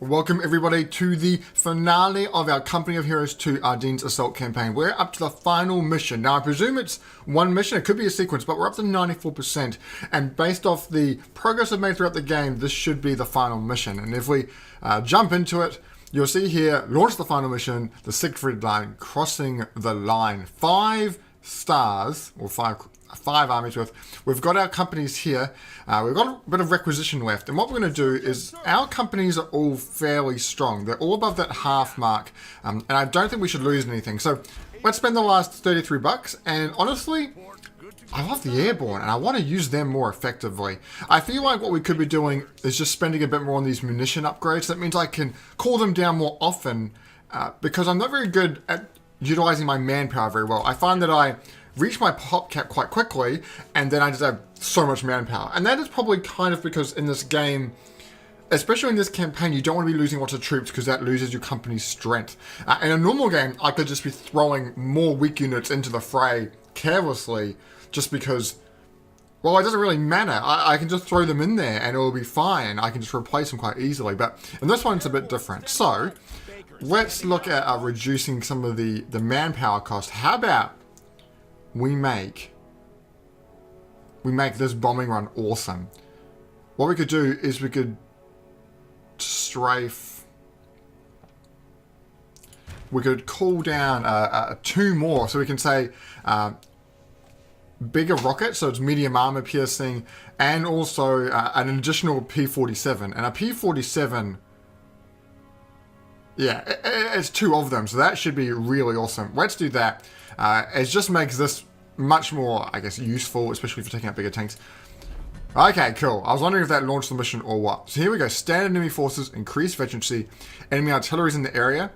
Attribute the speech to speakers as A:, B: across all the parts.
A: Welcome everybody to the finale of our Company of Heroes 2 Ardennes Assault campaign. We're up to the final mission. Now I presume it's one mission, it could be a sequence, but we're up to 94%. And based off the progress I've made throughout the game, this should be the final mission. And if we jump into it, you'll see here, launch the final mission, the Siegfried line, crossing the line. 5 stars, or five armies worth. We've got our companies here. We've got a bit of requisition left. And what we're going to do is our companies are all fairly strong. They're all above that half mark. And I don't think we should lose anything. So let's spend the last 33 bucks. And honestly, I love the airborne and I want to use them more effectively. I feel like what we could be doing is just spending a bit more on these munition upgrades. That means I can call them down more often because I'm not very good at utilizing my manpower very well. I find that I reach my pop cap quite quickly, and then I just have so much manpower. And that is probably kind of because in this game, especially in this campaign, you don't want to be losing lots of troops because that loses your company's strength. In a normal game, I could just be throwing more weak units into the fray carelessly just because, well, it doesn't really matter. I can just throw them in there and it'll be fine. I can just replace them quite easily. But in this one, it's a bit different. So let's look at reducing some of the manpower cost. How about we make this bombing run awesome? What we could do is we could strafe. We could call down 2 more, so we can say bigger rocket, so it's medium armor piercing, and also an additional P-47. And a P-47, yeah, it's 2 of them, so that should be really awesome. Let's do that. It just makes this much more, I guess, useful, especially if you're taking out bigger tanks. Okay, cool. I was wondering if that launched the mission or what. So here we go. Standard enemy forces, increased veterancy, enemy artillery is in the area.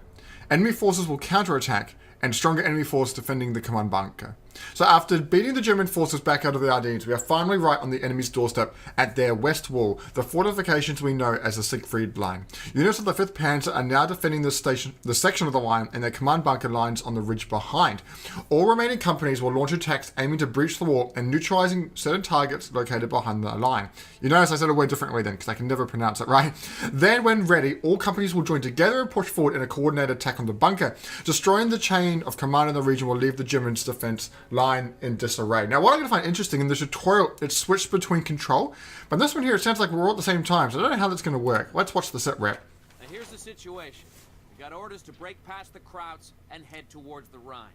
A: Enemy forces will counterattack, and stronger enemy force defending the command bunker. So after beating the German forces back out of the Ardennes, we are finally right on the enemy's doorstep at their west wall, the fortifications we know as the Siegfried line. Units of the 5th Panzer are now defending the section of the line and their command bunker lines on the ridge behind. All remaining companies will launch attacks aiming to breach the wall and neutralizing certain targets located behind the line. You notice I said a word differently then, because I can never pronounce it right. Then when ready, all companies will join together and push forward in a coordinated attack on the bunker. Destroying the chain of command in the region will leave the Germans' defense line in disarray. Now what I'm going to find interesting in this tutorial, it's switched between control, but this one here it sounds like we're all at the same time, so I don't know how that's going to work. Let's watch the sit rep.
B: Now here's the situation. We got orders to break past the Krauts and head towards the Rhine.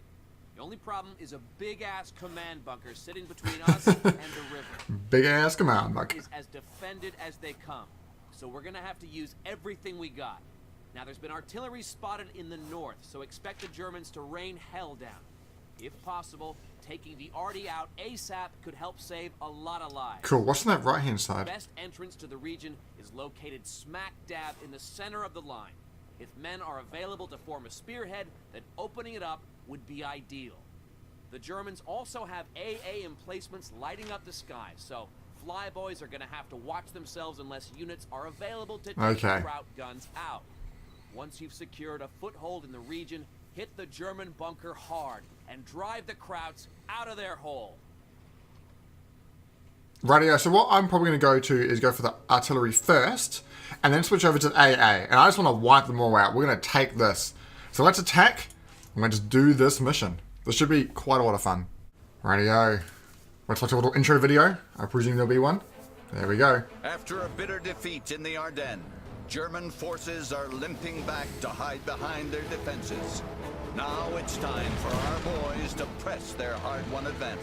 B: The only problem is a big-ass command bunker sitting between us and the river.
A: Big-ass command bunker.
B: Is as defended as they come, so we're going to have to use everything we got. Now there's been artillery spotted in the north, so expect the Germans to rain hell down. If possible, taking the Artie out ASAP could help save a lot of lives.
A: Cool, what's on that right-hand side?
B: The best entrance to the region is located smack dab in the center of the line. If men are available to form a spearhead, then opening it up would be ideal. The Germans also have AA emplacements lighting up the sky, so flyboys are going to have to watch themselves unless units are available to take the Kraut guns out. Once you've secured a foothold in the region, hit the German bunker hard and drive the Krauts out of their hole.
A: Rightio, so what I'm probably going to go to is go for the artillery first, and then switch over to AA. And I just want to wipe them all out. We're going to take this. So let's attack, and let's do this mission. This should be quite a lot of fun. Rightio. Let's watch a little intro video. I presume there'll be one. There we go.
C: After a bitter defeat in the Ardennes, German forces are limping back to hide behind their defenses. Now it's time for our boys to press their hard-won advantage.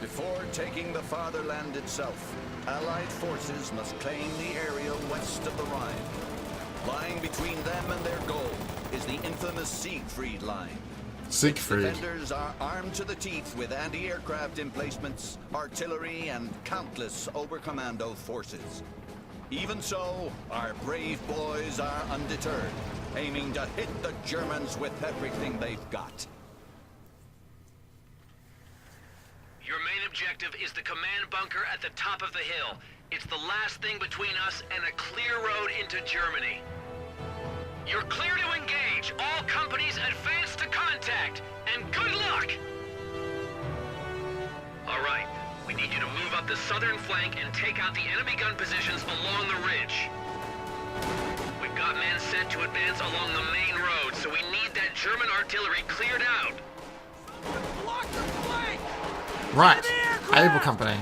C: Before taking the fatherland itself, Allied forces must claim the area west of the Rhine. Lying between them and their goal is the infamous Siegfried line.
A: Siegfried.
C: Its defenders are armed to the teeth with anti-aircraft emplacements, artillery, and countless Oberkommando forces. Even so, our brave boys are undeterred, aiming to hit the Germans with everything they've got.
D: Your main objective is the command bunker at the top of the hill. It's the last thing between us and a clear road into Germany. You're clear to engage. All companies advance to contact, and good luck! All right. We need you to move up the southern flank and take out the enemy gun positions along the ridge. We've got set to advance along the main road, so we need that German artillery cleared out.
B: Block the flank!
A: Right. Able Company.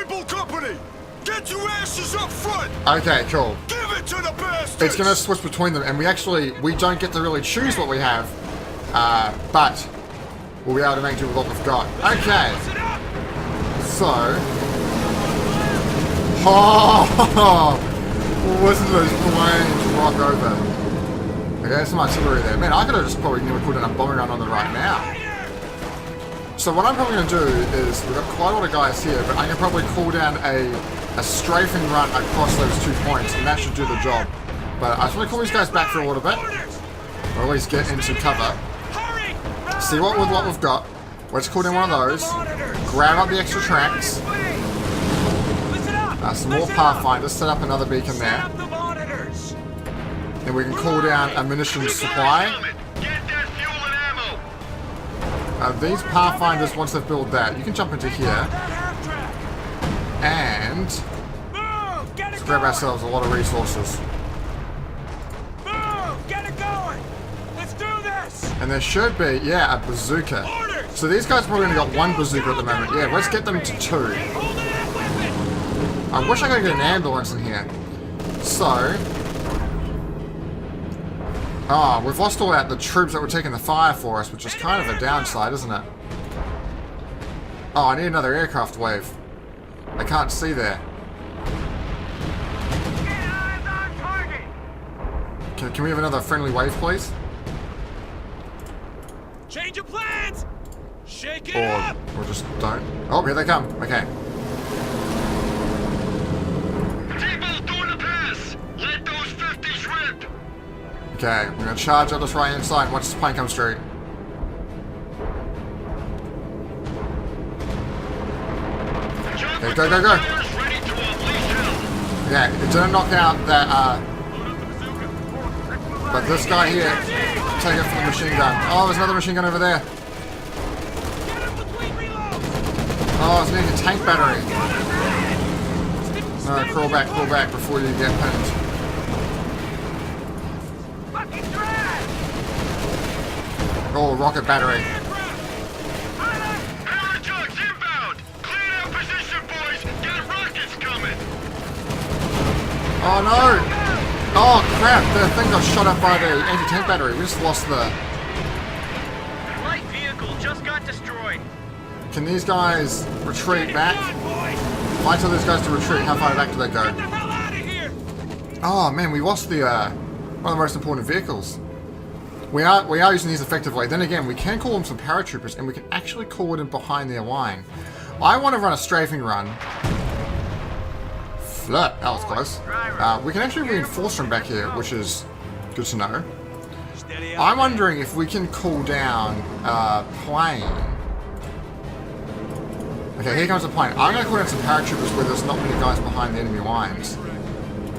C: Able Company! Get your asses up front!
A: Okay, cool.
C: Give it to the bastards!
A: It's going to switch between them, and we don't get to really choose what we have, but we'll be able to make do with what we've got. Okay. So. Oh! Listen to those planes rock over. Okay, there's some artillery there. Man, I could have just probably nearly put in a bombing run on them right now. So what I'm probably going to do is, we've got quite a lot of guys here, but I'm going to probably call down a strafing run across those 2 points, and that should do the job. But I just want to call these guys back for a little bit, or at least get into cover. See what we've got. Let's call down one of those. Grab up the extra tracks. Some more Pathfinders. Set up another beacon there. Then we can call down a munitions supply. These Pathfinders, once they've built that, you can jump into here. And let's grab ourselves a lot of resources. And there should be, yeah, a bazooka. So these guys probably only got 1 bazooka at the moment. Yeah, let's get them to 2. I wish I could get an ambulance in here. So. Oh, we've lost all the troops that were taking the fire for us, which is kind of a downside, isn't it? Oh, I need another aircraft wave. I can't see there. Can we have another friendly wave, please?
B: Change of plans! Shake it up!
A: Or just don't. Oh, here they come. Okay.
D: T-Ball's doing the pass! Let those 50s rip!
A: Okay, we're going to charge up this right-hand side once this plane comes through. Okay, go, go, go! Yeah, it didn't knock out that, but this guy here, take it from the machine gun. Oh, there's another machine gun over there. Oh, it's needing a tank battery. No, crawl back before you get pinned. Oh, rocket battery. Oh no! Oh crap, the thing got shot up by the anti-tank battery. We just lost the...
D: Light vehicle just got destroyed.
A: Can these guys retreat back? If I tell these guys to retreat, how far back do they go? Oh man, we lost the one of the most important vehicles. We are using these effectively. Then again, we can call them some paratroopers, and we can actually call it in behind their line. I want to run a strafing run. Flirt, that was close. We can actually reinforce from back here, which is good to know. I'm wondering if we can call down a plane. Okay, here comes a plane. I'm going to call down some paratroopers where there's not many guys behind the enemy lines.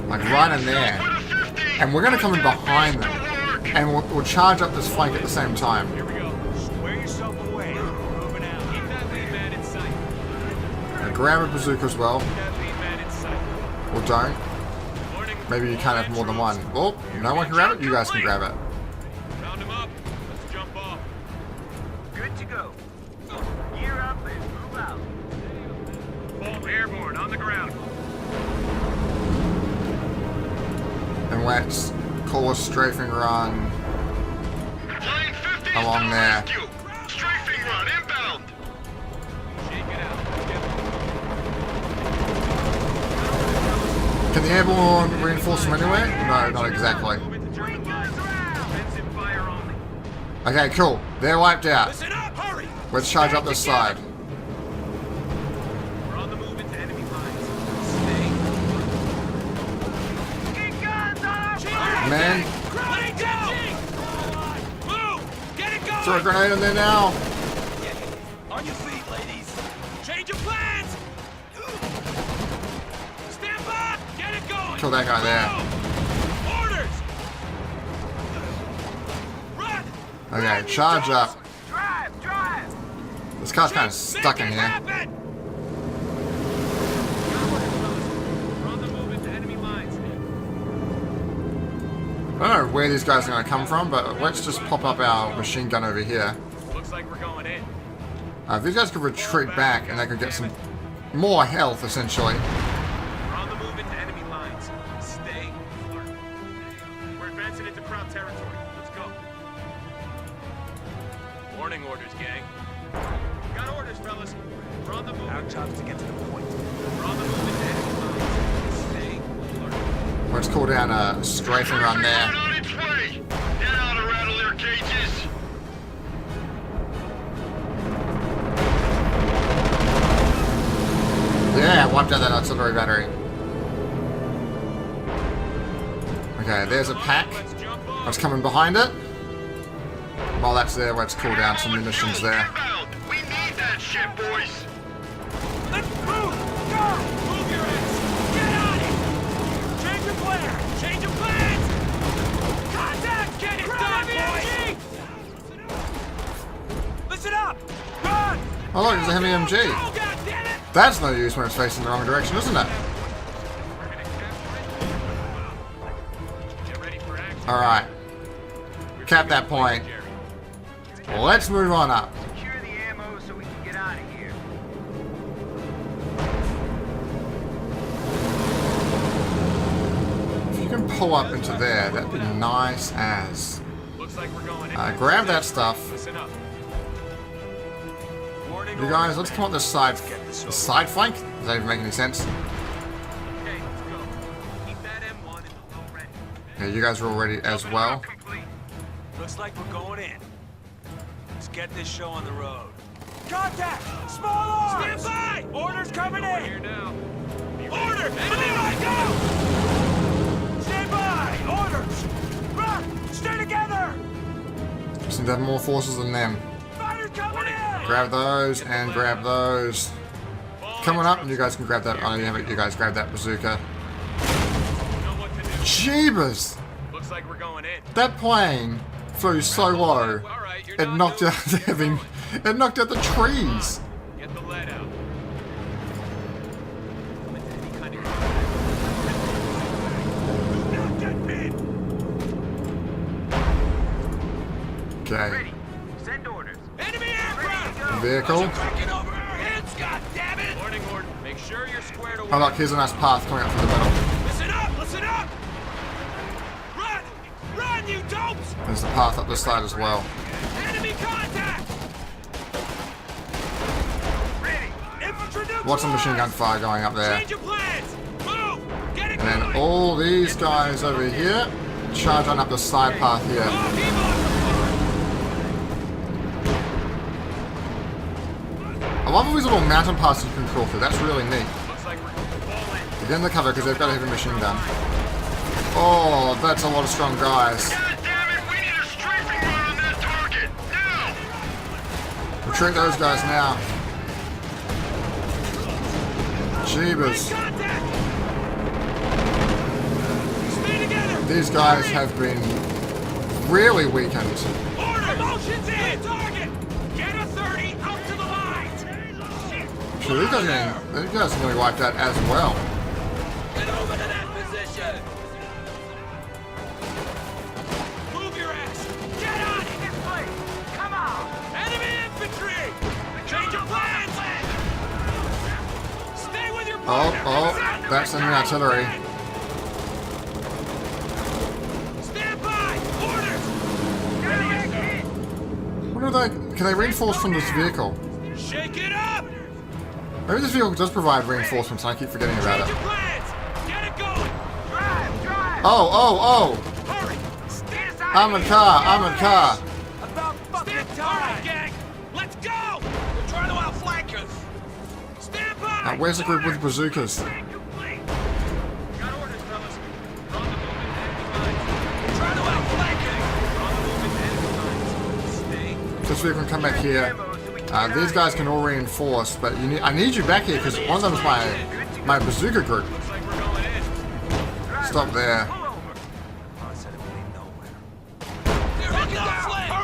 A: Like right in there. And we're going to come in behind them. And we'll charge up this flank at the same time.
B: Here we go. Square yourself away. Moving out. Keep that lead man in sight.
A: And grab a bazooka as well.
B: Keep that lead man in sight.
A: Or don't. Maybe you can't have more than one. Oh, no one can grab it? You guys can grab it.
B: Round him up. Let's jump off.
D: Good to go. Gear up and move out.
B: Bolt airborne on the ground.
A: And let's call a strafing run along there.
D: Strafing run inbound.
B: Shake it out.
A: Can the airborne reinforce them anywhere? No, not exactly.
B: Defensive fire only.
A: Okay, cool. They're wiped out.
B: Listen up, hurry!
A: Let's charge up this side.
B: We're on the move into enemy lines. Stay.
A: Man,
B: Let it go! Move! Get it going!
A: throw a grenade in there now.
B: On your feet, ladies. Change your plans! Stand back! Get it going!
A: Kill that guy there.
B: Orders! Run!
A: Okay, charge up.
D: Drive!
A: This car's kind of stuck in here. I don't know where these guys are going to come from, but let's just pop up our machine gun over here.
D: Looks like we're going in.
A: If these guys could retreat back and they could get some more health, essentially.
D: We're on the move into enemy lines. Stay alert. We're advancing into Kraut territory. Let's go. Warning orders, gang. Got orders, fellas. We're on the move. Our job's to get to the point. We're on the move into enemy lines. Stay alert.
A: Let's call down a strafing run there.
D: On its way. Get out to rattle their cages.
A: Yeah, wiped out that artillery battery. Okay, there's a pack. What's coming behind it? While that's there, let's call down some munitions there.
D: We need that shit, boys.
E: Let's move! Go! Move your ass! Get on it! Change of plan! Change of plans! Contact! Get it done, boys! Listen up! Run!
A: Oh look, there's a heavy MG.
E: Oh, God damn it!
A: That's no use when it's facing the wrong direction, isn't it?
D: Get ready for action.
A: Alright. Cap that point. Let's move on up.
F: Secure the ammo so we can get out of here.
A: If you can pull up into there, that'd be nice as.
D: Looks like we're going in.
A: Grab that stuff.
D: Listen up.
A: You guys, let's come up this side flank. Does that even make any sense?
D: Okay, let's go. Keep that M1 in the low ready.
A: Yeah, you guys are all ready as well.
F: Complete.
E: Looks like we're going in. Let's get this show on the road. Contact! Small arms! Stand by! Orders coming
D: We're here
E: in!
D: now.
E: Order! Enemy go! Stand by! Orders! Run! Stay together!
A: Just need to have more forces than them.
E: Fighters coming in!
A: Grab those and grab those. Coming up, and you guys can grab that. Oh, yeah, but you guys grab that bazooka.
D: Know what to do.
A: Jeebus!
D: Looks like we're going in.
A: That plane flew so low,
D: All right, you're
A: it
D: not
A: knocked
D: doing
A: out it knocked out the trees.
D: Get the lead out.
E: Not get pinned!
A: Okay,
F: Ready. Send orders.
E: Enemy aircraft!
A: vehicle.
E: Cracking over our heads, goddammit!
D: Warning order. Make sure you're squared away.
A: Oh look, here's a nice path coming up from the middle.
E: Listen up! Listen up! Run! Run, you dopes!
A: There's the path up this side as well.
E: Enemy contact!
F: Ready.
E: Infantry neutralized!
A: Lots of machine gun fire going up there.
E: Change of plans! Move! Get it
A: And then
E: going!
A: all these guys over here charge on up the side path here.
E: Oh, keep on!
A: I love all these little mountain paths you can crawl through. That's really neat.
D: Looks like we're all in.
A: Get in the cover because they've got a heavy machine gun. Oh, that's a lot of strong guys.
D: God damn it! We need a strafing run on that target now.
A: Retreat those guys now. Jeebus.
E: Contact! Stay together!
A: These guys have been really weakened.
E: Order! Motion's in! Target! Get a 30 up to the lines!
A: So these guys are nearly wiped out as well.
E: Get over to that position! Move your ass! Get on it!
F: This way. Come on.
E: Enemy infantry! Change of plans! Stay with your
A: Oh,
E: partner!
A: oh, that's enemy artillery.
E: Stand by! Orders!
A: What are they? Can they reinforce from this vehicle?
E: Shake it up!
A: Maybe this vehicle does provide reinforcements and I keep forgetting about
E: Change
A: it.
E: of plans! Get it going!
F: Drive.
A: Oh,
E: Hurry! Stand aside!
A: armored car, armored car.
E: About fucking time! Gang! Let's go! We're trying to outflank us! Stand by!
A: Where's the group with bazookas?
D: Got orders, fellas. We're on the move into enemy lines.
E: Trying to outflank us!
D: We're on the move into enemy lines. Stay.
A: This vehicle can come back here. These guys can all reinforce, but I need you back here because one of them's my bazooka group.
D: Looks like we're going in.
A: Stop there.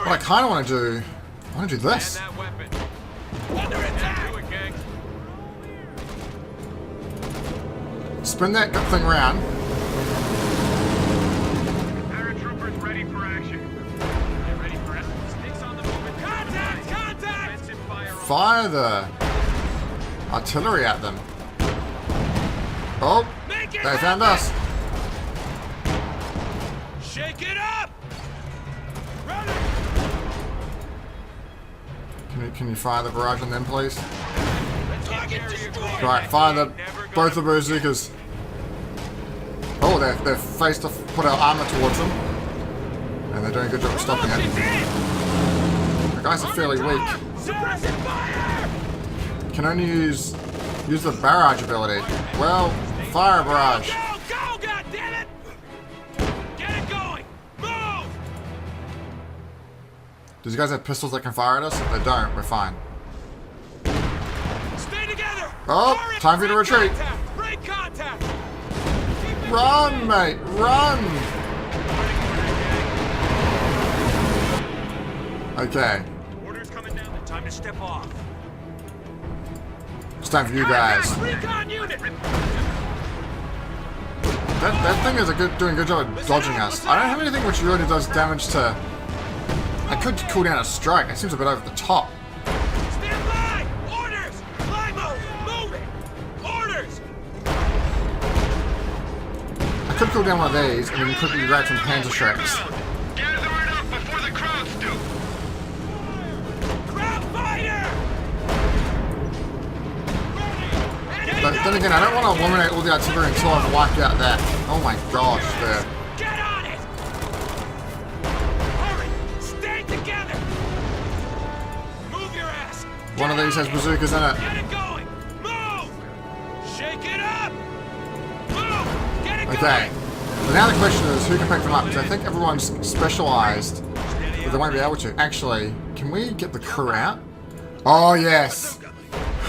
A: What I kind of want to do, I want to do
D: Man
A: this.
D: that weapon.
E: Under attack!
D: Do it, gang.
A: Spin that thing around. fire the artillery at them. Oh, they found us.
E: Shake it up! Ready!
A: Can you fire the barrage on them, please?
E: Target destroyed!
A: Right, fire both the bazookas. Oh, they've faced off, put our armor towards them. And they're doing a good job of stopping it. The guys are fairly weak.
E: Suppressive fire!
A: Can only use the barrage ability. Well, fire a barrage.
E: Go, goddammit! Get it going! Move!
A: Does you guys have pistols that can fire at us? If they don't, we're fine.
E: Stay together!
A: Oh,
E: Hurry!
A: time for you to retreat.
E: Break contact!
A: Run, mate, run! Okay,
E: Orders coming down. Time to step off.
A: it's time for you guys.
E: Recon unit!
A: That thing is doing a good job of dodging us. I don't have anything which really does damage to... I could cool down a strike. It seems a bit over the top.
E: Stand by! Orders! Limo! Move it! Orders!
A: I could cool down one of these and then quickly grab some Panzer Shreks.
D: Gather it up before the crowds do.
E: Crowd fighter!
A: But then again, I don't want to eliminate all the artillery until I've wiped out that. Oh my gosh,
E: Get on it! Hurry! Stay together! Move your ass!
A: one of these has bazookas in it.
E: Get it going! Move! Shake it up! Move! Get it
A: Okay,
E: going!
A: so now the question is who can pick them up? Because I think everyone's specialized, but they won't be able to. Actually, can we get the crew out? Oh yes!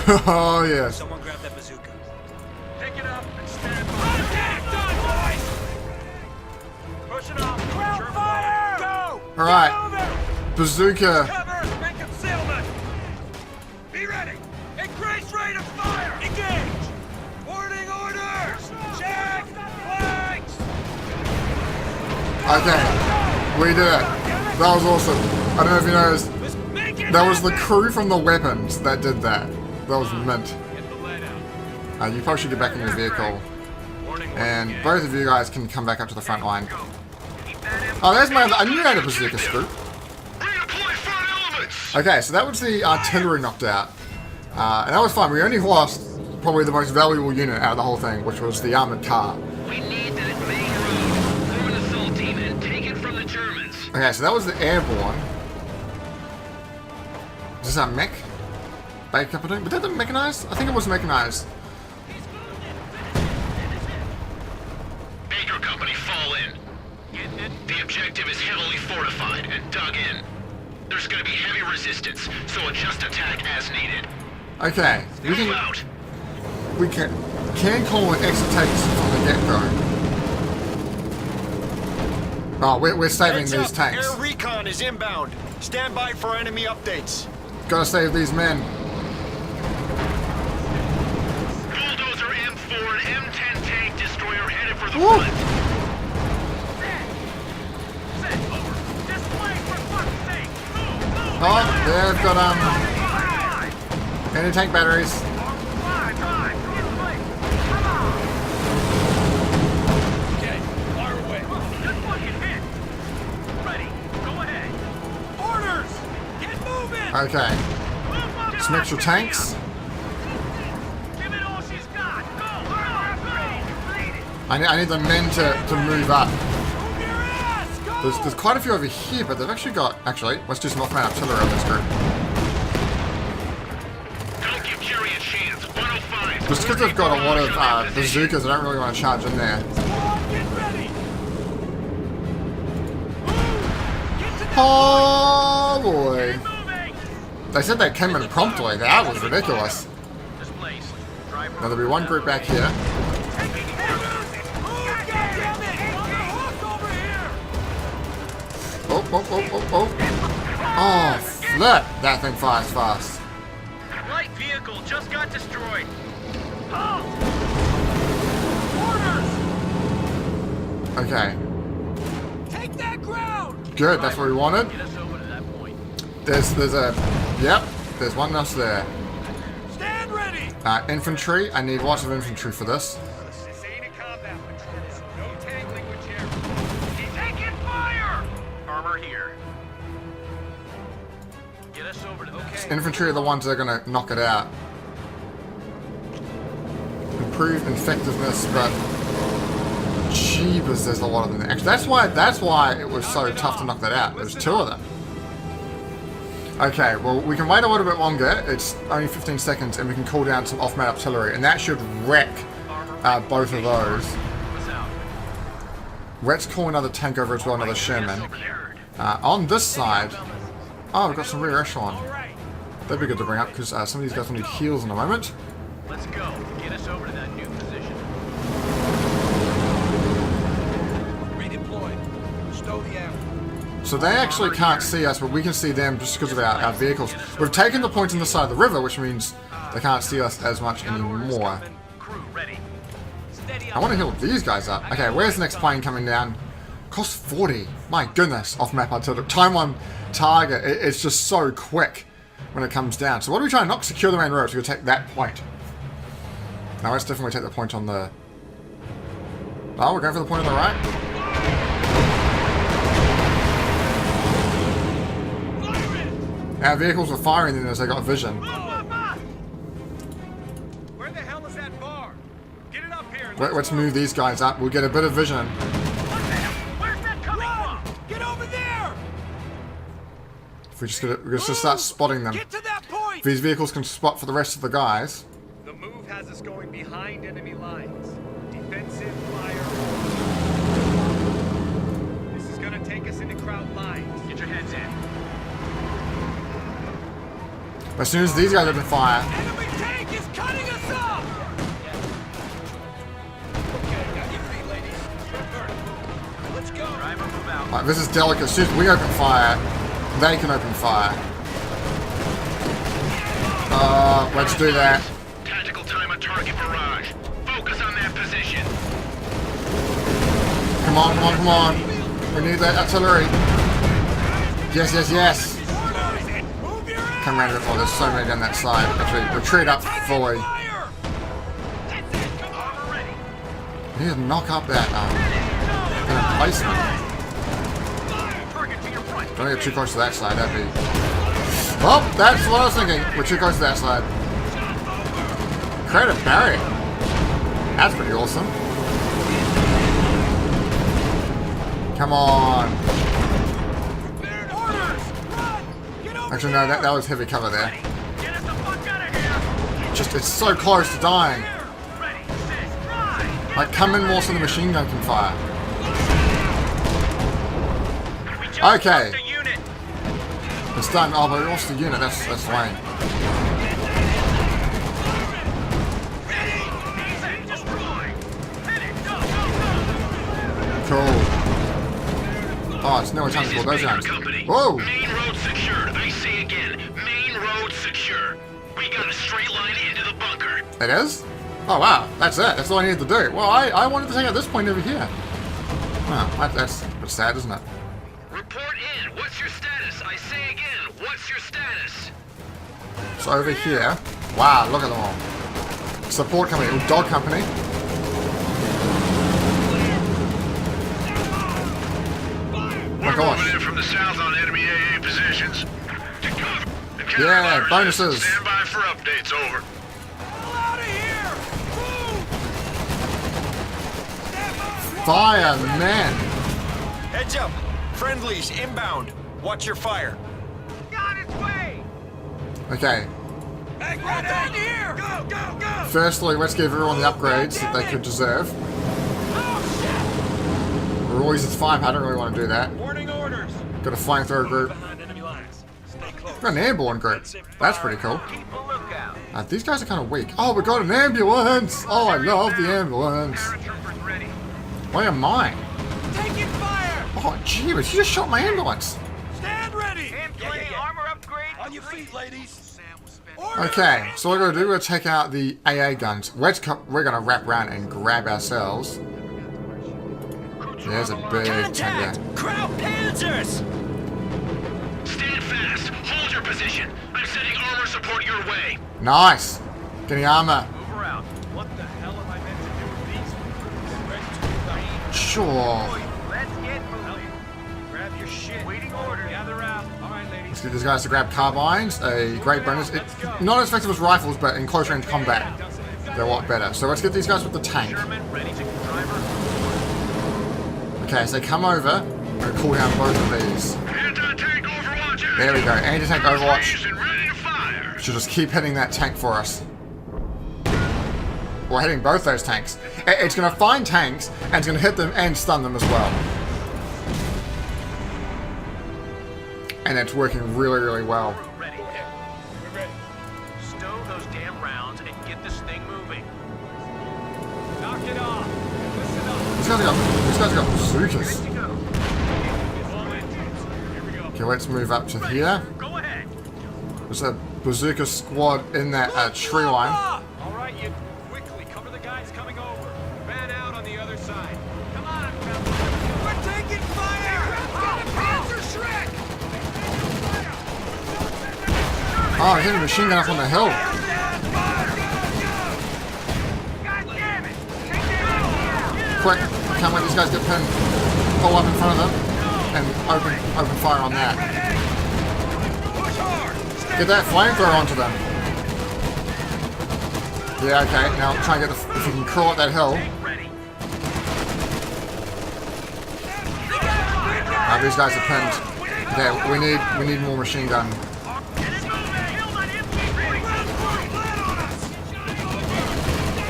A: Oh yes!
E: Someone grab that bazooka. Pick it up and stand by. Attack on, boys! Push it off. Crowd fire! Go!
A: Alright,
E: Get over!
A: bazooka.
E: Cover and concealment! Be ready! Increase rate of fire! Engage! Boarding orders! Check! Flanks!
A: Okay, we did it. That was awesome. I don't know if you noticed,
E: Make it
A: that was the
E: happen!
A: crew from the weapons that did that. That was mint.
E: Get the lead out.
A: You probably should get back in your vehicle.
E: Warning,
A: And
E: gang.
A: both of you guys can come back up to the front line.
F: Keep that in.
A: Oh, there's my other... I knew I had a bazooka scoop.
D: Redeploy front elements.
A: Okay, so that was the artillery knocked out. And that was fine. We only lost probably the most valuable unit out of the whole thing, which was the armored car.
D: We need that main road. Form an assault team and take it from the Germans.
A: Okay, so that was the airborne. Is this our mech? Backup, but did that mechanized? I think it was mechanized.
D: Baker Company, fall in. The objective is heavily fortified and dug in. There's going to be heavy resistance, so adjust attack as needed.
A: Okay,
D: Move out.
A: we can call an extra takes from the get-go. Oh, we're saving
G: Heads
A: these
G: up,
A: tanks.
G: Air recon is inbound. Stand by for enemy updates.
A: Gotta save these men.
D: Bulldozer M4 and M10 tank destroyer headed for the
A: Woo!
D: front.
F: Set over. Display for fuck's sake. Move.
A: Oh, they've got anti-tank batteries.
F: Drive. In place. Come on.
E: Okay, fire away.
F: Good fucking hit. Ready. Go ahead.
E: Orders! Get moving!
A: Okay,
F: Move up.
A: some extra tanks.
F: Give it all she's got. Go.
A: I need the men to move up.
E: Move your ass! Go!
A: There's quite a few over here, but they've actually got... Actually, let's do some off-man artillery on this group.
D: Don't give Jerry a chance. 105.
A: Just because they've got a lot of bazookas, I don't really want to charge in there.
E: Squad, get ready! Move! Get to that
A: Oh boy.
F: Moving.
A: They said they came in promptly. That was ridiculous.
F: Displace. Driver.
A: Now there'll be one group back here.
F: Taking hit.
E: Move, goddammit! On the hook over here!
A: Oh. Oh, flip! That thing fires fast.
F: Light vehicle just got destroyed. Halt! Orders.
A: Okay.
E: Take that ground!
A: Good, that's what we wanted.
B: Get us over to that point.
A: There's a... Yep. There's one else there.
E: Stand ready!
A: Infantry. I need lots of infantry for this.
F: This ain't a combat patrol. No tangling with Jeremy. He's taking fire! Armor here. Get us over to the
A: Infantry are the ones that are going to knock it out. Improve effectiveness, but jeebus, there's a lot of them. Actually, that's why it was so tough to knock that out. There's 2 of them. Okay, well, we can wait a little bit longer. It's only 15 seconds, and we can call down some off-map artillery, and that should wreck both of those. Let's call another tank over as well, another Sherman. On this side, oh, we've got some rear echelon. That'd be good to bring up, because some of these guys will need heals in a moment.
F: Let's go. Get us over to that new position. Redeploy. Stow the ammo.
A: So they actually can't see us, but we can see them just because of our vehicles. We've taken the points on the side of the river, which means they can't see us as much anymore.
F: Crew ready.
A: I want to heal these guys up. Okay, where's the next plane coming down? Cost 40. My goodness, off-map artillery. Time on target. It's just so quick when it comes down. So what are we trying to knock? Secure the main road. So we'll take that point. Now let's definitely take the point on the... Oh, we're going for the point on the right? Our vehicles were firing then as they got vision.
F: Where the hell is that bar? Get it up here.
A: Let's move these guys up. We'll get a bit of vision.
F: Where's that coming from?
E: Get over there!
A: If we we're just gonna start spotting them.
E: Get to that point!
A: If these vehicles can spot for the rest of the guys.
F: The move has us going behind enemy lines. Defensive fire. This is gonna take us into crowd lines. Get your heads in.
A: As soon as these guys open fire,
E: Enemy tank is cutting us off!
F: Okay, on your feet, ladies. Let's go. Driver, move out.
A: like, this is delicate. As soon as we open fire, they can open fire. Let's do that.
D: Tactical time on target barrage. Focus on that position.
A: Come on, come on, come on. We need that artillery. Yes, yes, yes.
E: Move your ass!
A: Come around a bit more. There's so many down that side. Actually, retreat up fully.
E: Fire!
F: That's it. Armor ready.
A: We need to knock up that emplacement.
F: Target to your front.
A: Don't get too close to that side. That'd be... Oh, that's what I was thinking. We're too close to that side. Credit Barry. That's pretty awesome. Come on.
E: Orders! Run! Get over
A: Actually, no, that was heavy cover there.
F: Get us the fuck out of here.
A: Just, it's so close to dying.
F: Ready, set, drive.
A: Like, come in more so the machine gun can fire.
F: We just
A: Okay.
F: lost a unit.
A: It's done. Oh, but we lost the unit. That's lame.
F: Easy, destroy. Finish. Go, go, go.
A: Cool. Oh, it's no time to pull those
D: Baker
A: guns.
D: Company.
A: Whoa!
D: Main road secured. I say again, main road secure. We got a straight line into the bunker.
A: It is? Oh, wow. That's it. That's all I needed to do. Well, I wanted to take out this point over here. Oh, that's a bit sad, isn't it?
D: Report in. What's your status? I say again, what's your status?
A: So over here. Wow, look at them all. Support company. Ooh, dog company. Oh my gosh.
D: Moving in from the south on enemy AA positions. To cover.
A: Yeah, bonuses.
D: Stand by for updates. Over.
E: Hell out of here! Move!
A: Fire, man.
G: Heads up! Friendlies inbound. Watch your fire.
F: Got its way.
A: Okay.
E: Hey, get down here! Go, go, go!
A: Firstly, let's give everyone the upgrades that they could deserve.
E: Oh,
A: We're always at 5. I don't really want to do that.
F: Warning orders.
A: Got a flamethrower group.
F: Behind enemy lines. Stay close.
A: Got an airborne group. That's pretty cool.
F: Keep a lookout.
A: These guys are kind of weak. Oh, we got an ambulance! Oh, I love the ambulance.
F: Paratroopers ready.
A: Where am I?
E: shit! Taking fire!
A: Oh, gee, but you just shot my ambulance.
E: Stand ready!
F: Armor upgrade.
E: On your feet, ladies!
A: Okay, so what we're gonna do, we're gonna take out the AA guns. We're gonna wrap around and grab ourselves. There's a big tank there.
E: Kraut Panzers!
D: Stand fast. Hold your position. I'm sending armor support your way.
A: Nice. Getting armor.
E: Move around. What the hell am I meant to do with these? Get ready to move out.
A: Sure.
F: Let's get moving.
E: Grab your shit.
F: Waiting order.
E: Gather out. All right, ladies.
A: Let's get these guys to grab carbines. A great bonus. Not as effective as rifles, but in close range combat, they're a lot better. So let's get these guys with the tank.
F: Sherman, ready to driver.
A: Okay, so come over. I'm going to cool down both of these.
D: Anti-tank overwatch.
A: There we go. Anti-tank overwatch.
D: And ready to fire.
A: Should just keep hitting that tank for us. We're hitting both those tanks. It's going to find tanks, and it's going to hit them and stun them as well. And it's working really, really well.
F: Ready. We're ready. Stow those damn rounds and get this thing moving.
E: Knock it off. Listen up.
A: These guys have got bazookas.
F: To go.
E: All engines. Here we go.
A: Okay, let's move up to here.
F: Go ahead.
A: There's a bazooka squad in that tree line.
E: All right, you quickly cover the guys coming over. Fan out on the other side. Come on, we're taking fire. Panzer Shrek.
A: Oh, I hit a machine gun up on the hill.
F: God damn it. Take that.
A: Quick, can't let these guys get pinned. Pull up in front of them and open fire on that. Get that flamethrower onto them. Yeah, okay. Now try and get if we can crawl up that hill.
F: Ready.
A: These guys are pinned. Yeah, we need more machine gun.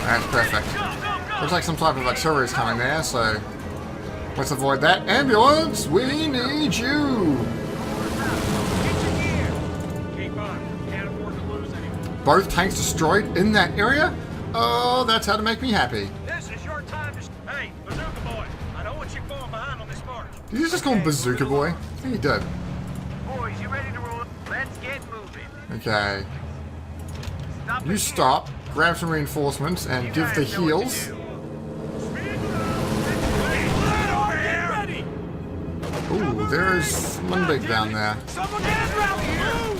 A: That's perfect. Looks like some type of artillery is coming there, so let's avoid that. Ambulance, we need you.
E: Keep on. Can't afford to lose anyone.
A: Both tanks destroyed in that area? Oh, that's how to make me happy.
E: This is your time to. Hey, Bazooka Boy. I know what you're falling behind on this march.
A: Did you just call him Bazooka Boy? I think he did.
F: Boys, you ready to roll? Let's get moving.
A: Okay.
F: Stop
A: You
F: it.
A: stop, grab some reinforcements, and give the
F: guys know what to
A: heals.
F: do.
A: Ooh, there is something big down there.
E: Someone get around here.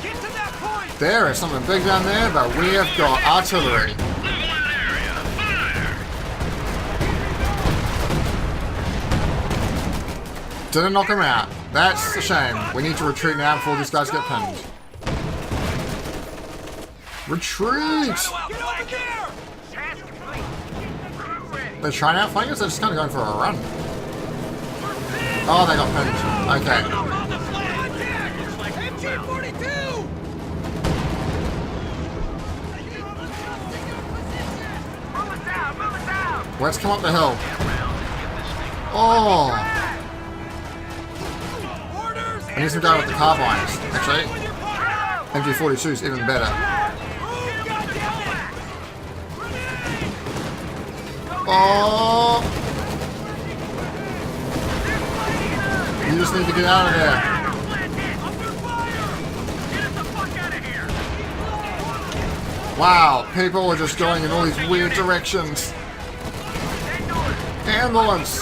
E: Get to that point.
A: There is something big down there, but we have got artillery.
D: Level that area. Fire.
A: Didn't knock him out. That's a shame. We need to retreat now before these guys get pinned. Retreat!
E: Get over there.
F: Task complete. Crew ready.
A: They're trying to outflank us, they're just kind of going for a run. Oh, they got pinned. Okay.
E: I'm on the flank. Looks like MG-42.
F: Move us out. Move us out.
A: Let's come up the hill. Oh!
E: Orders.
A: I need some guy with the carbines, actually. MG-42 is even better. Oh! You just need to get out of there. Wow, people are just going in all these weird directions. Ambulance!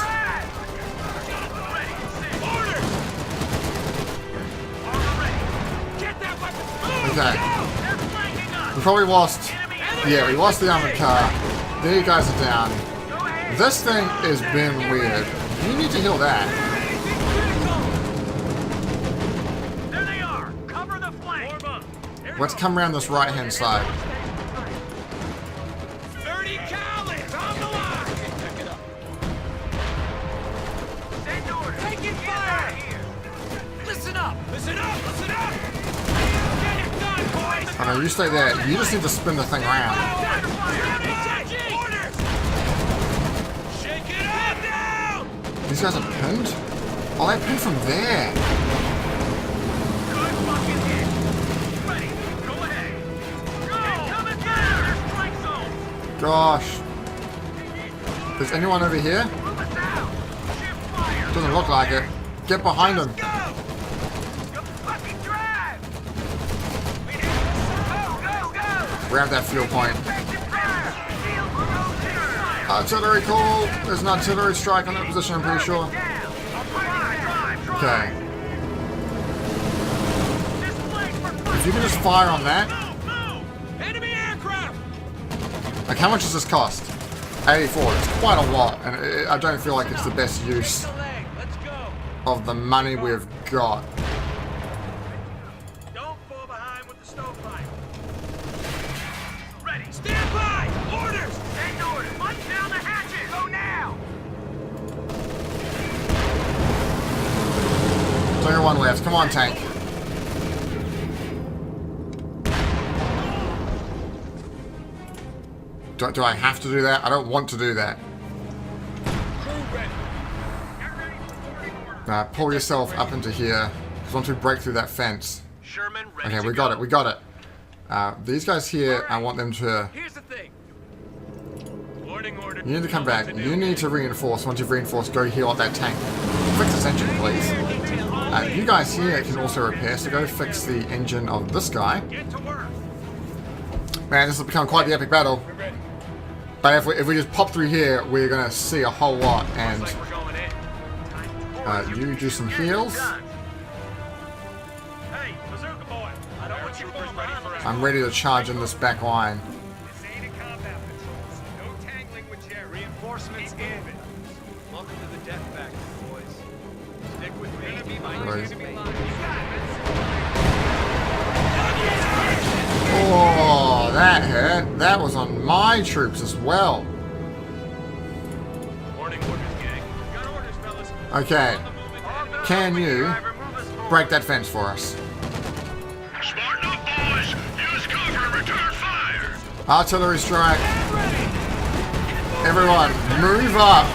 A: Okay. We probably lost... Yeah, we lost the armored car. There you guys are down. This thing has been weird. You need to heal that.
F: There they are. Cover the flank.
A: Let's come around this right-hand side.
E: 30 calories on the line.
F: Send orders.
E: Taking
F: Get
E: fire.
F: out of here.
E: Listen up. Listen up. Listen up. Get it done, boys.
A: Oh no, you stay there. You just need to spin the thing around.
E: Orders. Shake it up down.
A: These guys are pinned? Oh, they're pinned from there.
F: Good fucking hit. Ready. Go ahead. Go. Coming down. Strike zone.
A: Gosh. Is anyone over here?
F: Move us out. Shift fire.
A: Doesn't look like it. Get behind them.
F: Go. Go fucking drive. Go, go, go.
A: Grab that fuel point.
F: Effective fire. Shield rotate.
A: Artillery call. There's an artillery strike on that position, I'm pretty sure.
F: Down. Drive, drive, drive.
A: Okay.
F: This flank
A: if you can just fire on that.
E: Move! Enemy aircraft!
A: Like, how much does this cost? 84. It's quite a lot, and I don't feel like it's the best use
E: Let's go!
A: of the money we've got.
E: Don't fall behind with the stovepipe. Ready! Stand by! Orders!
F: Send orders. Punch down the hatches. Go now.
A: Clear one left. Come on, tank. Do I have to do that? I don't want to do that. Pull yourself up into here. Because once we break through that fence.
F: Sherman, ready
A: Okay,
F: to
A: we got
F: go.
A: it. We got it. These guys here, I want them to...
E: Here's the thing. Warning order.
A: You need to come back. You need to reinforce. Once you've reinforced, go heal up that tank. Fix this engine, please. You guys here can also repair, so go fix the engine of this guy.
E: Get to work.
A: Man, this has become quite the epic battle. But if we just pop through here, we're going to see a whole lot. And
E: Like we're going in.
A: you do some heals.
E: Hey, bazooka boy. I don't want you falling behind us.
A: I'm ready to charge in this back line.
E: This ain't a combat patrol, so no tangling with Jerry. Reinforcements in. Welcome to the death factory, boys. Stick with me.
A: Right. Oh, that hurt. That was on my troops as well.
E: Warning orders, gang. Got orders, fellas.
A: Okay. Can you break that fence for us?
D: Smart enough, boys. Use cover and return fire.
A: Artillery strike. Everyone, move up.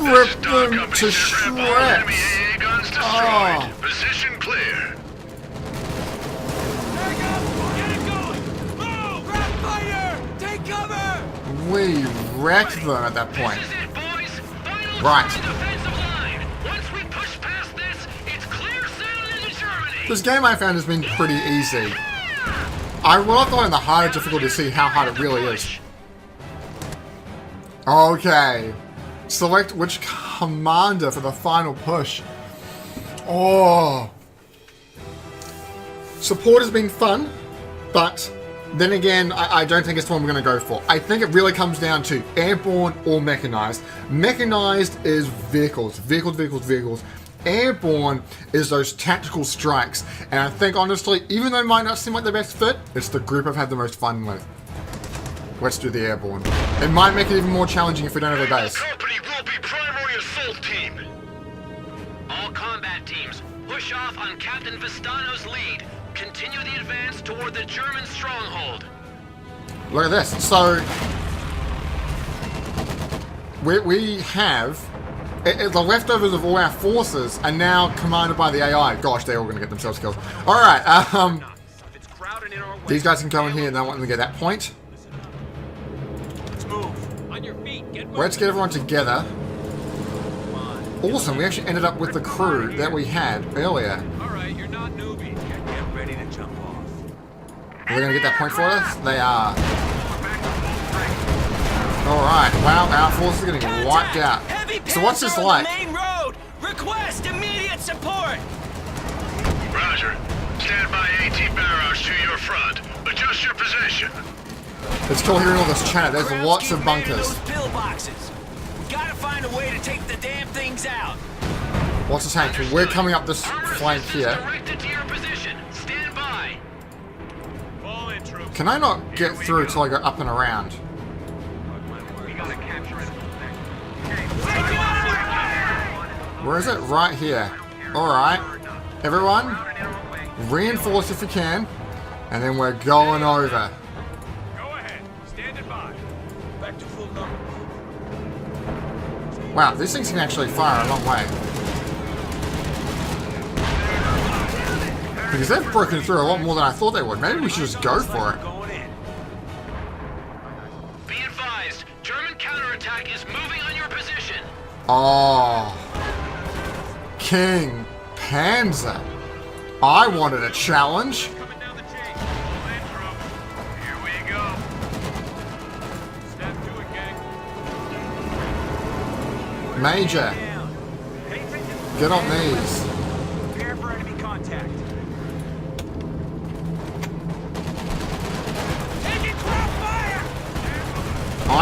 A: Rip them to shreds.
D: AA guns destroyed.
A: Oh.
D: Position clear.
E: Get it going! Move! Grab fire! Take cover!
A: We wrecked them at that point.
D: This is it, boys. Final
A: Right.
D: turn to defensive line. Once we push past this, it's clear sailing into Germany.
A: This game I found has been pretty easy. I will have gone in the harder difficulty to see how hard it really is. Okay. Select which commander for the final push. Oh. Support has been fun, but then again, I don't think it's the one we're going to go for. I think it really comes down to airborne or mechanized. Mechanized is vehicles. Vehicles. Airborne is those tactical strikes. And I think, honestly, even though it might not seem like the best fit, it's the group I've had the most fun with. Let's do the airborne. It might make it even more challenging if we don't have a base.
D: Company will be primary assault team. All combat teams, push off on Captain Vistano's lead. Continue the advance toward the German stronghold.
A: Look at this. So, we have... the leftovers of all our forces are now commanded by the AI. Gosh, they're all going to get themselves killed. Alright,
E: It's crowded in our way.
A: these guys can come in here and I want them to get that point.
E: Let's move. On your feet. Get moving.
A: Let's get everyone together. Awesome, we actually ended up with the crew that we had earlier.
E: Alright, you're not newbies. Get ready to jump off.
A: Are they going to get that point for us? They are. Alright, wow, our forces are getting wiped out. So what's this like?
H: Main road. Request immediate support.
D: Roger. Stand by AT barrage to your front. Adjust your position.
A: It's cool hearing all this chatter. There's
H: Crowds
A: lots
H: keep
A: of
H: manning
A: bunkers.
H: those pillboxes. We gotta find a way to take the damn things out.
A: What's the tank? We're coming up this
D: Armor
A: flank
D: systems
A: here.
D: directed to your position. Stand by.
E: Fall in, troops.
A: Can I not get through till I go up and around?
F: We gotta capture it.
A: Where is it? Right here. Alright. Everyone, reinforce if you can. And then we're going over.
E: Go ahead. Standing by. Back to full number.
A: Wow, these things can actually fire a long way. Because they've broken through a lot more than I thought they would. Maybe we should just go for it.
E: Going in.
D: Be advised, German counterattack is moving on your position.
A: Oh. King Panzer. I wanted a challenge.
E: Coming down the chase. Fall in, troops. Here we go. Step to it, gang.
A: Major,
E: Down. Pay attention.
A: get on these.
E: Prepare for enemy contact.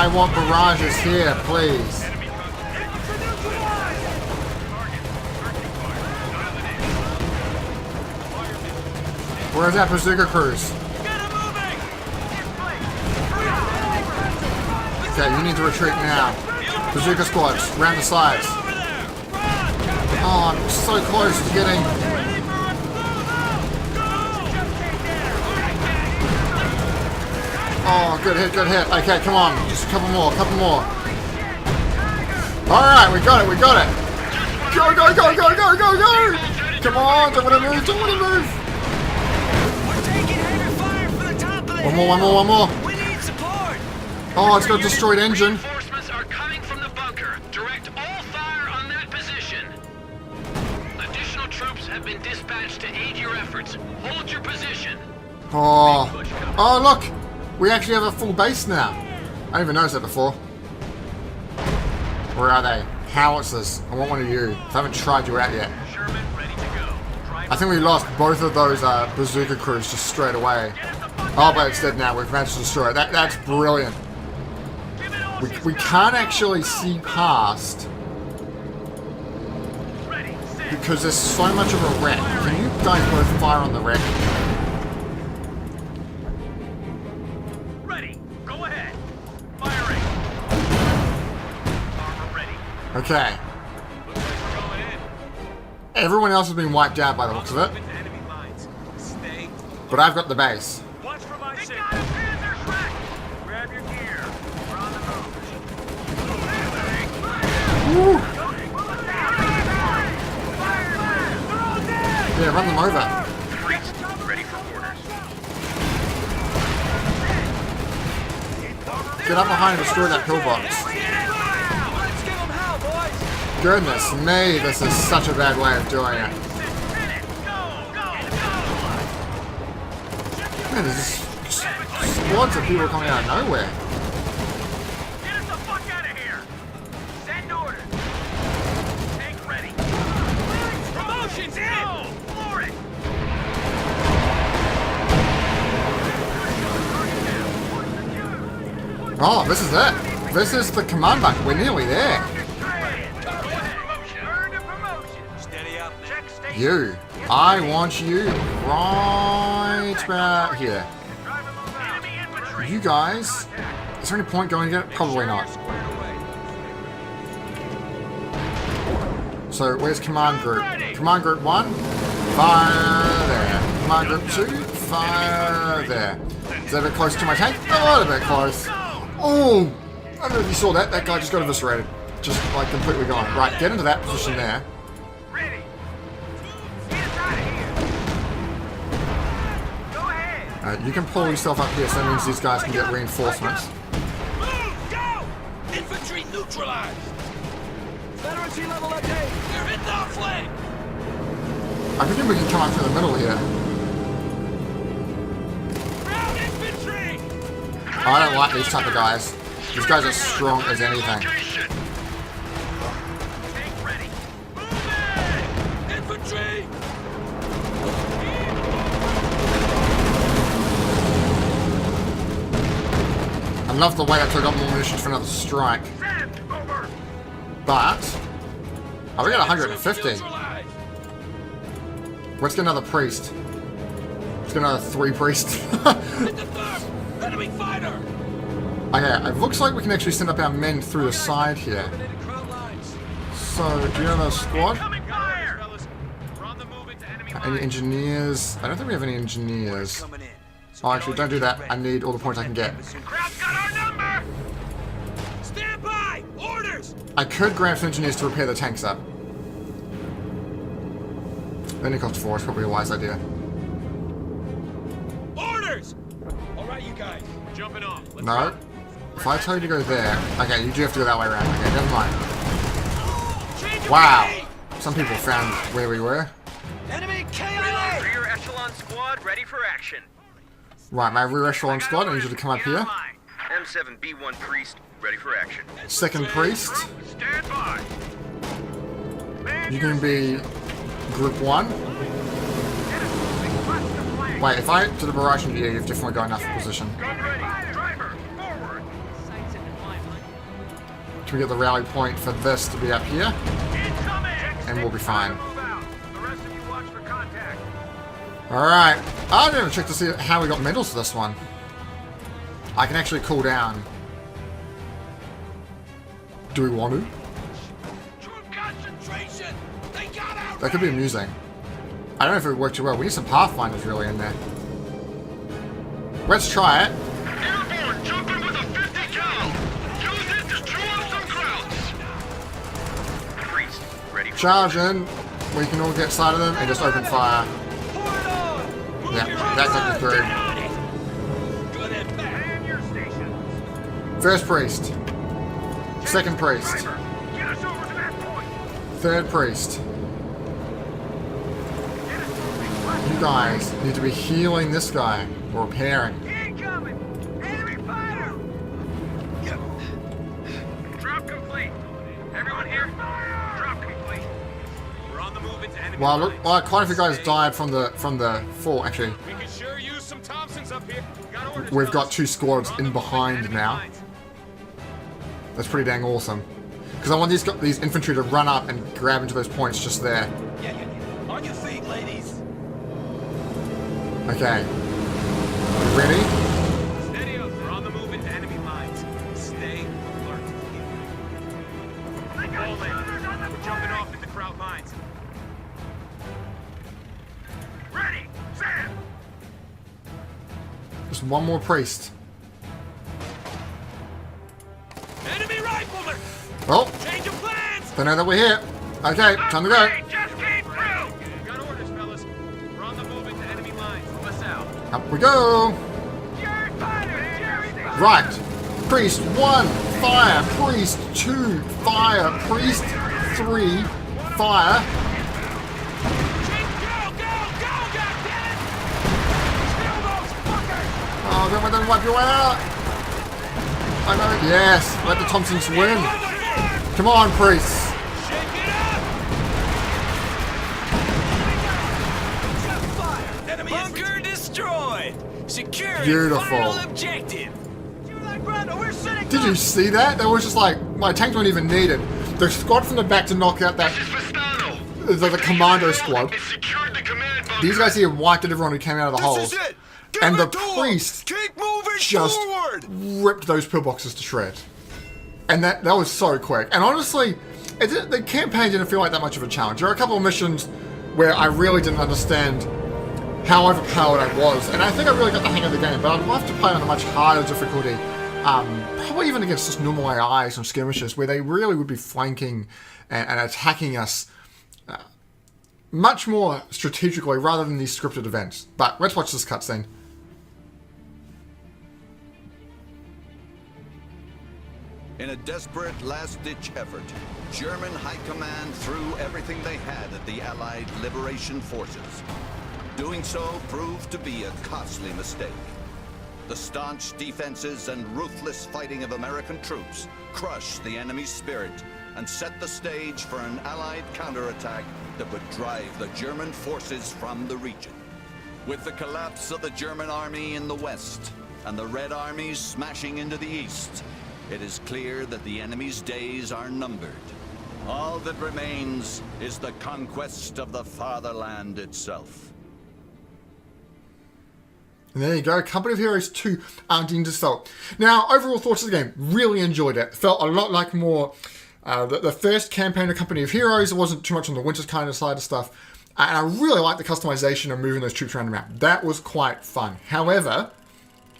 A: I want barrages here, please.
F: Enemy contact. Target. Searching fire. Dial it in.
A: Where's that bazooka cruise?
E: Get him moving!
A: Okay, you need to retreat now. Bazooka squads, round the sides.
E: Over there! Run!
A: Oh, I'm so close to getting...
E: Ready for a move! Go!
A: Oh, good hit, good hit. Okay, come on. Just a couple more, couple more. Alright, we got it, we got it. Go, go, go, go, go, go, go! Come on, don't want to move, don't want to move.
H: We're taking heavy fire from the top of the
A: One more, one more, one more.
H: We need support.
A: Oh, it's got a destroyed engine.
D: Reinforcements are coming from the bunker. Direct all fire on that position. Additional troops have been dispatched to aid your efforts. Hold your position.
A: Oh, oh look, we actually have a full base now. I didn't even notice that before. Where are they? Howitzers. I want one of you. I haven't tried you out yet.
F: Sherman ready to go.
A: I think we lost both of those bazooka crews just straight away. Oh, but it's dead now. We've managed to destroy it. That's brilliant. We can't actually see past because there's so much of a wreck. Can you guys both fire on the wreck?
F: Ready. Go ahead. Firing. Armor ready.
A: Okay.
F: Looks like we're going in.
A: Everyone else has been wiped out by the looks of it,
F: Moving to enemy lines. Stay.
A: but I've got the base.
F: Watch for my signal. Grab your gear. We're on the move.
A: Woo. Yeah, run them over.
F: Priest, ready for orders.
A: Get up behind and destroy that pillbox.
H: Let's give them hell, boys.
A: Goodness me, this is such a bad way of doing it. Man, there's just squads of people coming out of nowhere.
F: Get us the fuck out of here! Send orders! Tank ready! Promotions in! Floor it!
A: Oh, this is it. This is the command bunker. We're nearly there.
F: Earned a promotion!
H: Steady up, man.
F: Check station!
A: You. I want you right about here.
F: Enemy infantry!
A: You guys. Is there any point going to get it? Probably not. So, where's command group? Command group 1, fire there. Command group 2, fire there. Is that a bit close to my tank? A little bit close. Oh! I don't know if you saw that. That guy just got eviscerated. Just, like, completely gone. Right, get into that position there.
F: Ready! Get us out of here! Go ahead!
A: You can pull yourself up here, so that means these guys can get reinforcements.
E: Move! Go! Infantry neutralized! Veterancy level update! You're in the flank!
A: I think we can come up through the middle here.
E: Ground infantry!
A: I don't like these type of guys. These guys are strong as anything.
F: Tank ready!
E: Infantry!
A: I love the way I took up more munitions for another strike.
F: Send! Over!
A: But... Oh, we got 150.
E: Neutralized!
A: Let's get another priest. Let's get another 3 priests.
E: Hit the third! Enemy fighter!
A: Okay, it looks like we can actually send up our men through the side here. So, do you have a squad?
F: Coming fire! Fellas, we're on the move into enemy
A: Any
F: lines.
A: engineers? I don't think we have any engineers.
H: Coming in.
A: Oh, actually, don't do that. I need all the points I can get.
F: Crowd's got our number!
E: Stand by! Orders!
A: I could grab some engineers to repair the tanks up. Then it costs 4, it's probably a wise idea.
E: Orders! Alright, you guys.
F: Jumping off. Let's
A: No?
F: run.
A: If I tell you to go there... Okay, you do have to go that way around. Okay, never mind.
E: Change of
A: Wow!
E: way!
A: Some people found where we were.
H: Enemy KIA!
D: Rear echelon squad ready for action.
A: Right, my rear echelon squad, I need you to come up here.
D: M7B1 Priest ready for action.
A: Second priest,
F: Stand by! Man,
A: you can be group 1. Wait, if I do the barrage into you, you've definitely got enough position.
F: Gun ready! Driver, forward!
A: Can we get the rally point for this to be up here? And we'll be fine. Alright. I didn't even check to see how we got medals for this one. I can actually cool down. Do we want to? That could be amusing. I don't know if it would work too well. We need some Pathfinders really in there. Let's try it.
D: Airborne, jump in with a 50 cal. Use it to chew up some crowds. Priest, ready for
A: Charge in. We can all get sight of them and just open fire. Yeah, that's like the third. First priest. Second priest. Third priest. You guys need to be healing this guy or repairing.
F: Incoming! Enemy fighter! Drop complete. Everyone here? Drop complete. We're on the move into enemy
A: Well, look,
F: lines.
A: quite a few guys died from the fall. Actually,
E: We can sure use some Thompsons up here. Got orders,
A: we've got
E: fellas.
A: 2 squads
E: We're on the
A: in
E: move into
A: behind
E: enemy
A: now.
E: lines.
A: That's pretty dang awesome. Because I want these infantry to run up and grab into those points just there.
H: Yeah. On your feet, ladies.
A: Okay. You ready?
E: Steady up. We're on the move into enemy lines. Stay alert. Fall in. We're jumping off into crowd lines.
F: Ready! Sam!
A: Just one more priest.
E: Enemy rifleman!
A: Oh,
E: Change of plans!
A: they know that we're here. Okay, time to go.
F: Upgrade just came through!
E: Got orders, fellas. We're on the move into enemy lines. What's out?
A: Up we go.
F: Jerry Fighter! Jerry Fighter!
A: Right. Priest 1, fire. Priest 2, fire. Priest 3, fire. Oh, don't let them wipe you out. I know. Yes, let the Thompsons win. Come on, priests.
H: Bunker destroyed. Securing
A: Beautiful.
H: final objective.
A: Did you see that? That was just like, my tanks weren't even needed. The squad from the back to knock out that, the commando squad. These guys here wiped at everyone who came out of the holes. And the priest
G: Keep moving
A: just
G: forward.
A: ripped those pillboxes to shreds. And that was so quick. And honestly, the campaign didn't feel like that much of a challenge. There are a couple of missions where I really didn't understand how overpowered I was. And I think I really got the hang of the game. But I'd love to play on a much harder difficulty. Probably even against just normal AIs and skirmishes where they really would be flanking and attacking us much more strategically rather than these scripted events. But let's watch this cutscene.
C: In a desperate last-ditch effort, German High Command threw everything they had at the Allied Liberation Forces. Doing so proved to be a costly mistake. The staunch defenses and ruthless fighting of American troops crushed the enemy's spirit and set the stage for an Allied counterattack that would drive the German forces from the region. With the collapse of the German army in the west and the Red armies smashing into the east, it is clear that the enemy's days are numbered. All that remains is the conquest of the fatherland itself.
A: And there you go, Company of Heroes 2, Ardennes Assault. Now, overall thoughts of the game, really enjoyed it. Felt a lot like more the first campaign of Company of Heroes. It wasn't too much on the Winter's kind of side of stuff. And I really liked the customization of moving those troops around the map. That was quite fun. However,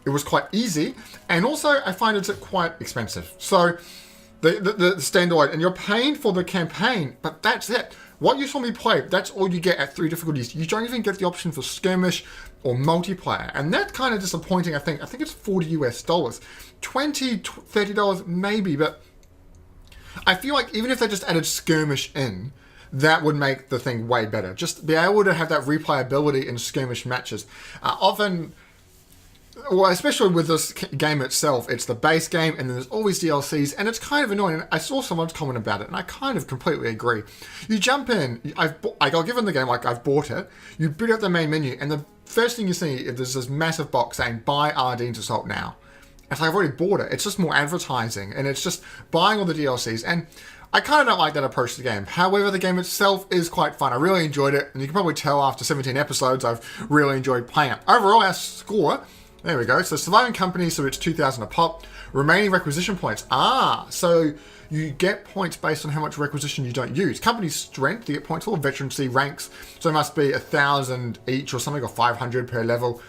A: it was quite easy, and also I find it's quite expensive. So, the standard, and you're paying for the campaign, but that's it. What you saw me play, that's all you get at 3 difficulties. You don't even get the option for skirmish or multiplayer, and that's kind of disappointing. I think it's $40 US, $20, $30 maybe, but I feel like even if they just added skirmish in, that would make the thing way better. Just be able to have that replayability in skirmish matches. Often, well, especially with this game itself, it's the base game, and then there's always DLCs, and it's kind of annoying. I saw someone's comment about it, and I kind of completely agree. You jump in, I'll give them the game, like I've bought it, you boot up the main menu, and the first thing you see is there's this massive box saying, buy Ardennes Assault now. it's like I've already bought it. It's just more advertising, and it's just buying all the DLCs. And I kind of don't like that approach to the game. However, the game itself is quite fun. I really enjoyed it, and you can probably tell after 17 episodes, I've really enjoyed playing it. Overall, our score, there we go. So surviving company, so it's 2,000 a pop. Remaining requisition points. So you get points based on how much requisition you don't use. Company strength, you get points for veterancy ranks. So it must be 1,000 each or something, or 500 per level.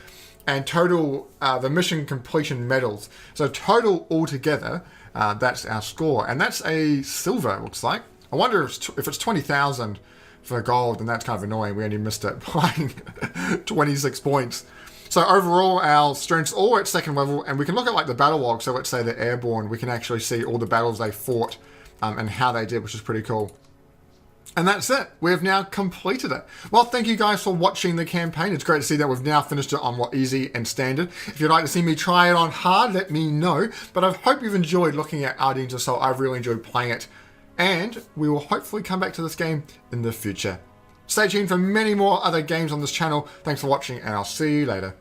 A: And total, the mission completion medals. So total altogether, that's our score. And that's a silver, it looks like. I wonder if it's 20,000 for gold, and that's kind of annoying. We only missed it by 26 points. So overall, our strength's all at second level, and we can look at like the battle log. So let's say they're airborne, we can actually see all the battles they fought and how they did, which is pretty cool. And that's it. We have now completed it. Well, thank you guys for watching the campaign. It's great to see that we've now finished it on easy and standard. If you'd like to see me try it on hard, let me know. But I hope you've enjoyed looking at Ardennes Assault. I've really enjoyed playing it. And we will hopefully come back to this game in the future. Stay tuned for many more other games on this channel. Thanks for watching, and I'll see you later.